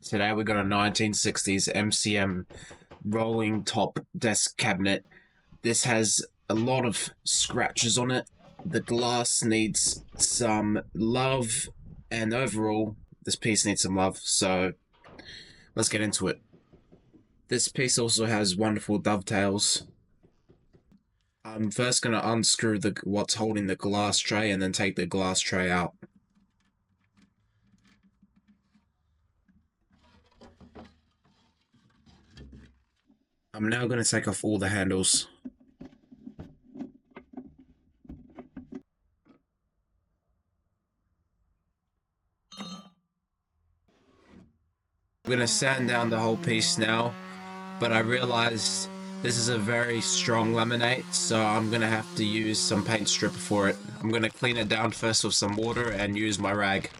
Today we got a 1960s MCM rolling top desk cabinet. This has a lot of scratches on it. The glass needs some love, and overall, this piece needs some love. So let's get into it. This piece also has wonderful dovetails. I'm first gonna unscrew what's holding the glass tray and then take the glass tray out. I'm now gonna take off all the handles. I'm gonna sand down the whole piece now, but I realized this is a very strong laminate, so I'm gonna have to use some paint stripper for it. I'm gonna clean it down first with some water and use my rag.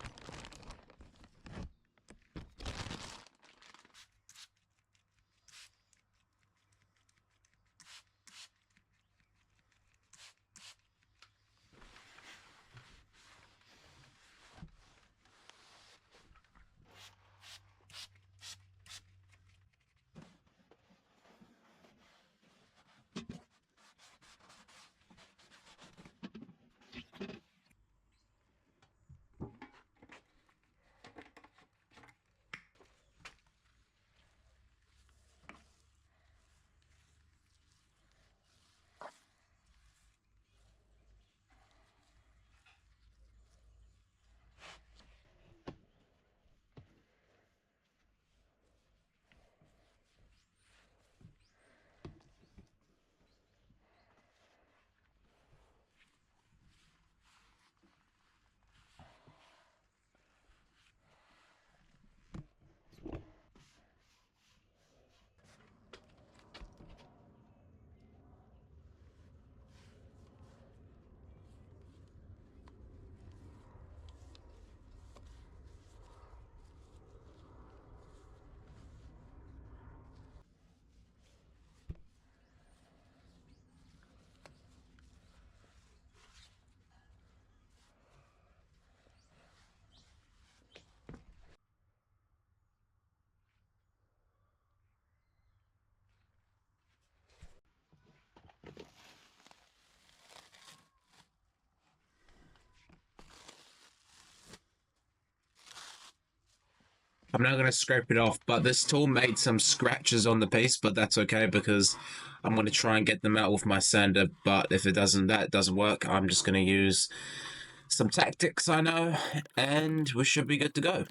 I'm now going to scrape it off, but this tool made some scratches on the piece, but that's okay because I'm going to try and get them out with my sander, but if that doesn't work, I'm just going to use some tactics I know, and we should be good to go.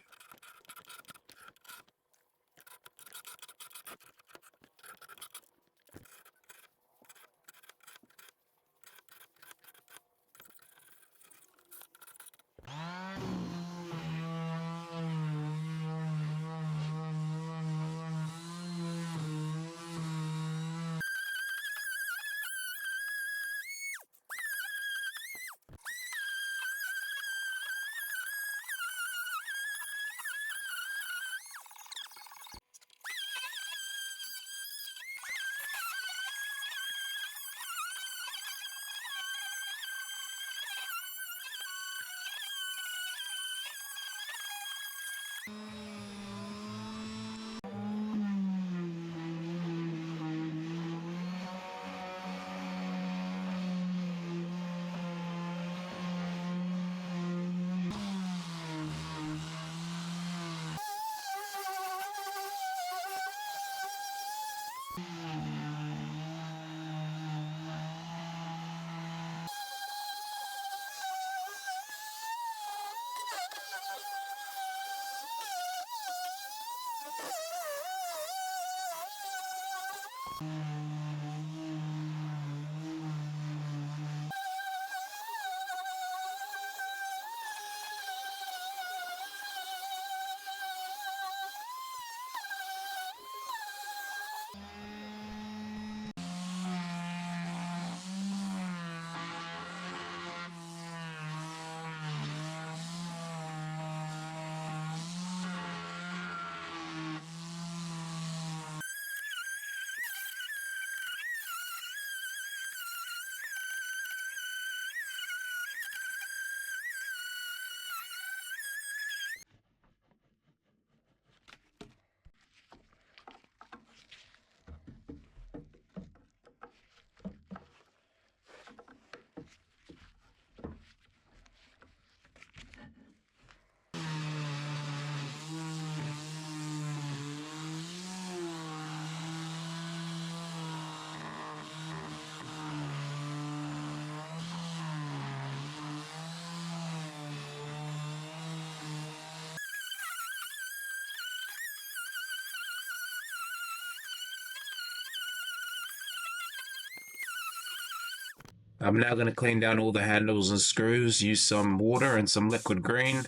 I'm now going to clean down all the handles and screws, use some water and some liquid green.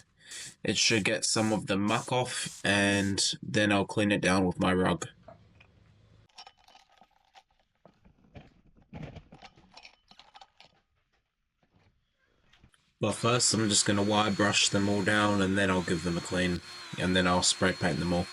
It should get some of the muck off, and then I'll clean it down with my rug. But first I'm just going to wire brush them all down, and then I'll give them a clean, and then I'll spray paint them all.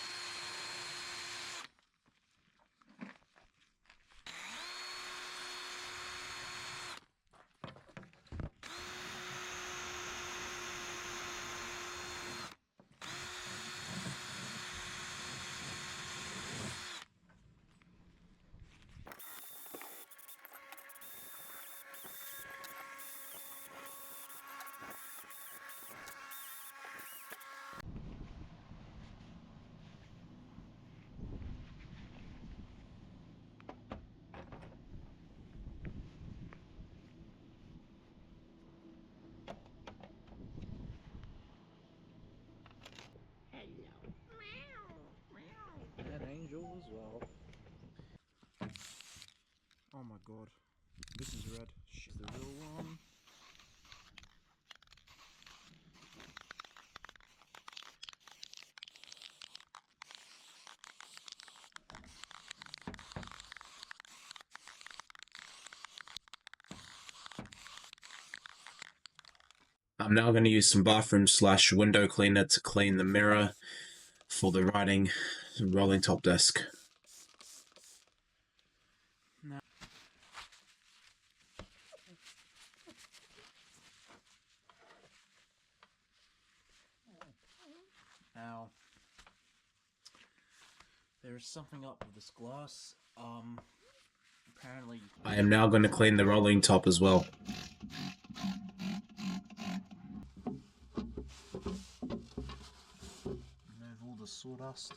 An angel as well. Oh my god. This is red. She's the real one. I'm now going to use some bathroom / window cleaner to clean the mirror for the writing rolling top desk. Now, there is something up with this glass. Apparently... I am now going to clean the rolling top as well. Remove all the sawdust.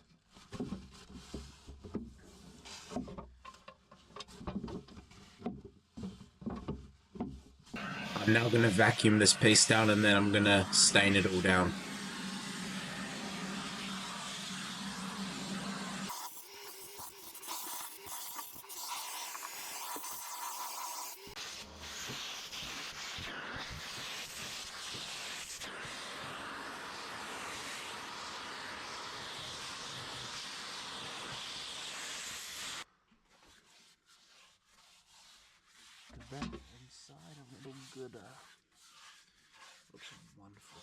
I'm now going to vacuum this piece down, and then I'm going to stain it all down. The vent inside a little gooder. Looks wonderful.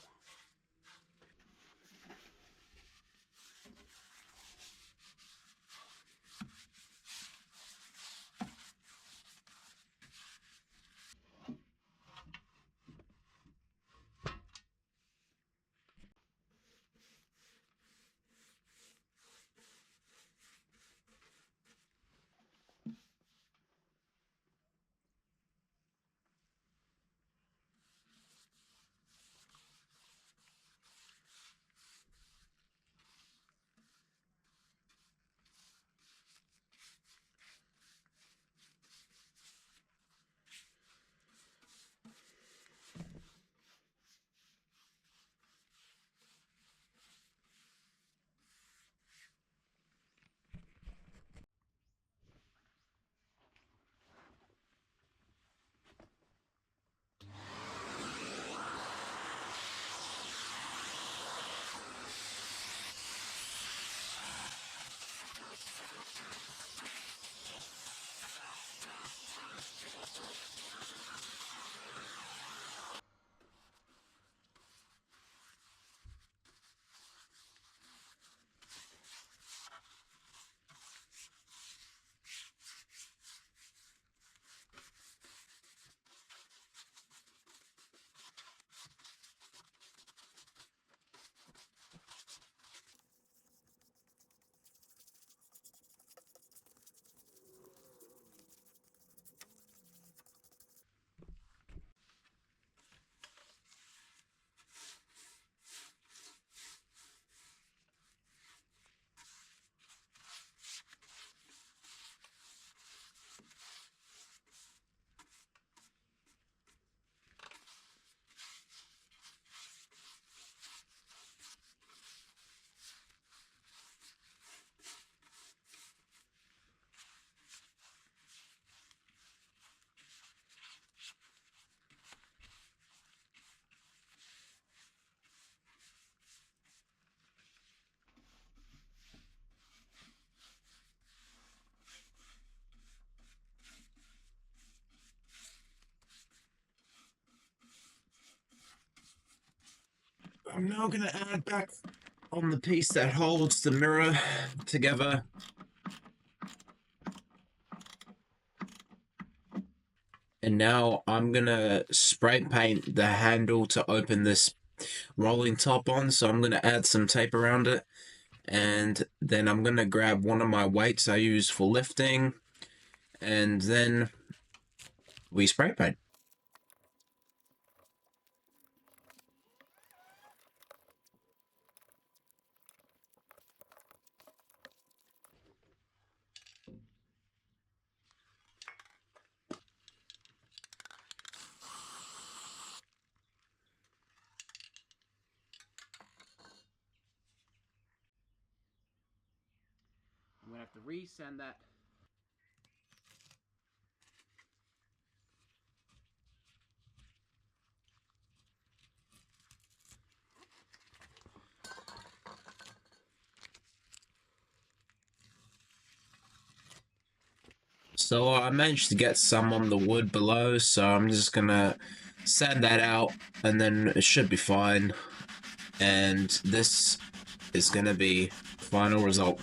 I'm now gonna add back on the piece that holds the mirror together. And now I'm gonna spray paint the handle to open this rolling top on. So I'm gonna add some tape around it. And then I'm gonna grab one of my weights I use for lifting. And then we spray paint. I'm gonna have to resend that. So I managed to get some on the wood below, so I'm just gonna sand that out and then it should be fine. And this is gonna be final result.